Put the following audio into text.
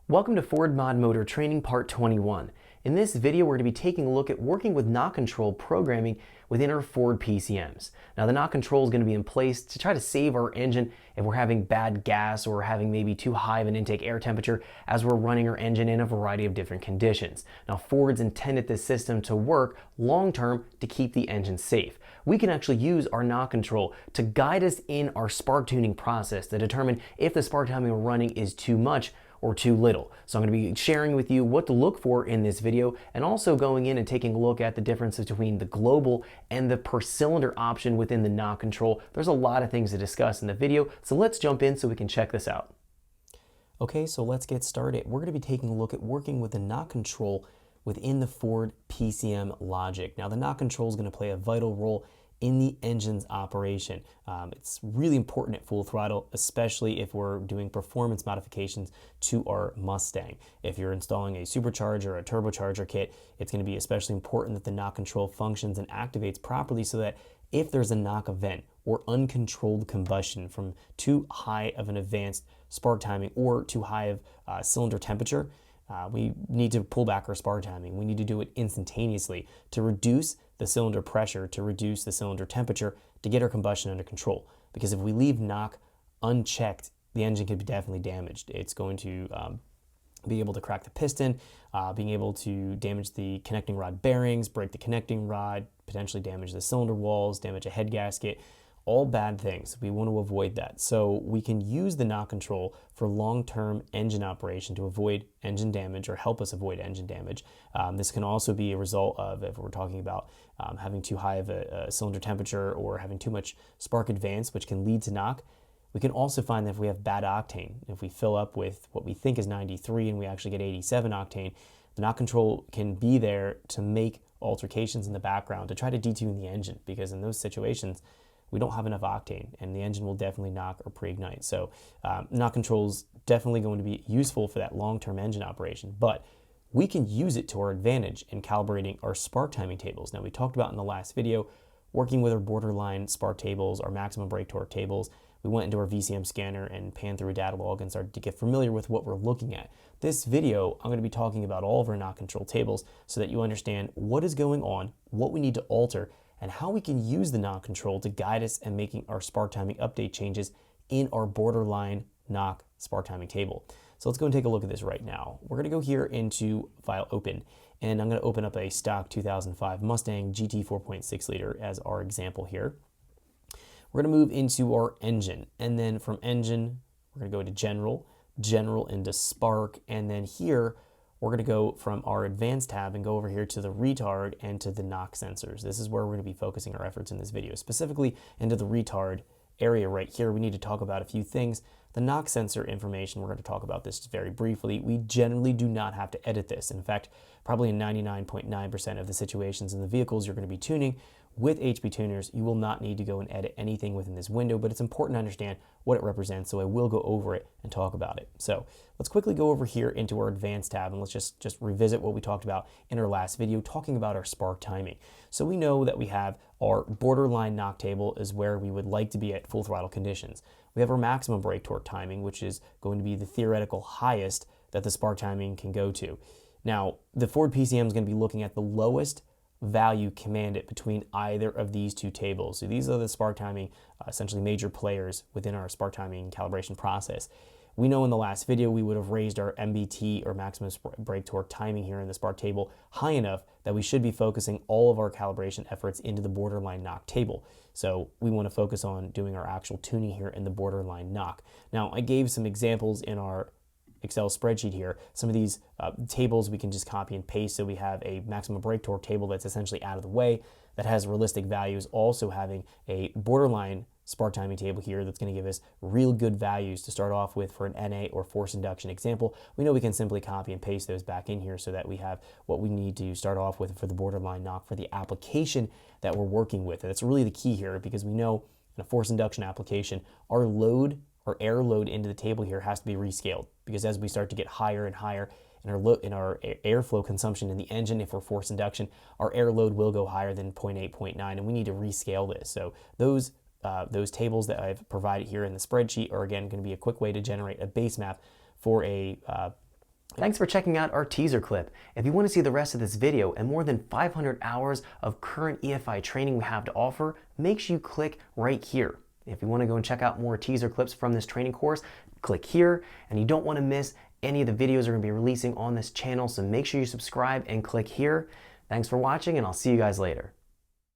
Welcome to Ford Mod Motor Training Part 21. In this video, we're going to be taking a look at working with knock control programming within our Ford PCMs. Now, the knock control is going to be in place to try to save our engine if we're having bad gas or having maybe too high of an intake air temperature as we're running our engine in a variety of different conditions. Now, Ford's intended this system to work long-term to keep the engine safe. We can actually use our knock control to guide us in our spark tuning process to determine if the spark timing we're running is too much or too little. So I'm going to be sharing with you what to look for in this video, and also going in and taking a look at the differences between the global and the per cylinder option within the knock control. There's a lot of things to discuss in the video, so let's jump in so we can check this out. Okay, so let's get started. We're going to be taking a look at working with the knock control within the Ford PCM logic. Now, the knock control is going to play a vital role in the engine's operation. It's really important at full throttle, especially if we're doing performance modifications to our Mustang. If you're installing a supercharger or a turbocharger kit, it's going to be especially important that the knock control functions and activates properly so that if there's a knock event or uncontrolled combustion from too high of an advanced spark timing or too high of cylinder temperature, we need to pull back our spark timing. We need to do it instantaneously to reduce the cylinder pressure, to reduce the cylinder temperature, to get our combustion under control. Because if we leave knock unchecked, the engine could be definitely damaged. It's going to be able to crack the piston, being able to damage the connecting rod bearings, break the connecting rod, potentially damage the cylinder walls, damage a head gasket. All bad things. We want to avoid that. So we can use the knock control for long-term engine operation to avoid engine damage or help us avoid engine damage. This can also be a result of, if we're talking about having too high of a cylinder temperature or having too much spark advance, which can lead to knock. We can also find that if we have bad octane, if we fill up with what we think is 93 and we actually get 87 octane, the knock control can be there to make altercations in the background to try to detune the engine, because in those situations, we don't have enough octane and the engine will definitely knock or pre-ignite. So knock control is definitely going to be useful for that long-term engine operation, but we can use it to our advantage in calibrating our spark timing tables. Now, we talked about in the last video, working with our borderline spark tables, our maximum brake torque tables. We went into our VCM scanner and panned through a data log and started to get familiar with what we're looking at. This video, I'm going to be talking about all of our knock control tables so that you understand what is going on, what we need to alter, and how we can use the knock control to guide us in making our spark timing update changes in our borderline knock spark timing table. So let's go and take a look at this right now. We're going to go here into File Open, and I'm going to open up a stock 2005 Mustang GT 4.6 liter as our example here. We're going to move into our engine, and then from engine, we're going to go into general into spark, and then here, we're going to go from our advanced tab and go over here to the retard and to the knock sensors. This is where we're going to be focusing our efforts in this video, specifically into the retard area right here. We need to talk about a few things. The knock sensor information, we're going to talk about this very briefly. We generally do not have to edit this. In fact, probably in 99.9% of the situations in the vehicles you're going to be tuning with HP tuners, you will not need to go and edit anything within this window, but it's important to understand what it represents, so I will go over it and talk about it. So let's quickly go over here into our advanced tab, and let's just revisit what we talked about in our last video, talking about our spark timing. So we know that we have our borderline knock table is where we would like to be at full throttle conditions. We have our maximum brake torque timing, which is going to be the theoretical highest that the spark timing can go to. Now, the Ford PCM is going to be looking at the lowest value commanded between either of these two tables. So these are the spark timing, essentially major players within our spark timing calibration process. We know in the last video we would have raised our MBT or maximum brake torque timing here in the spark table high enough that we should be focusing all of our calibration efforts into the borderline knock table. So we want to focus on doing our actual tuning here in the borderline knock. Now, I gave some examples in our Excel spreadsheet here. Some of these tables we can just copy and paste, so we have a maximum brake torque table that's essentially out of the way, that has realistic values, also having a borderline spark timing table here that's going to give us real good values to start off with for an NA or force induction example. We know we can simply copy and paste those back in here so that we have what we need to start off with for the borderline knock for the application that we're working with. And that's really the key here, because we know in a force induction application, our load, our air load into the table here has to be rescaled, because as we start to get higher and higher in our airflow consumption in the engine, if we're force induction, our air load will go higher than 0.8, 0.9, and we need to rescale this. So those tables that I've provided here in the spreadsheet are again going to be a quick way to generate a base map for a Thanks for checking out our teaser clip. If you want to see the rest of this video and more than 500 hours of current EFI training we have to offer, make sure you click right here. If you want to go and check out more teaser clips from this training course, click here, and you don't want to miss any of the videos we're going to be releasing on this channel, so make sure you subscribe and click here. Thanks for watching, and I'll see you guys later.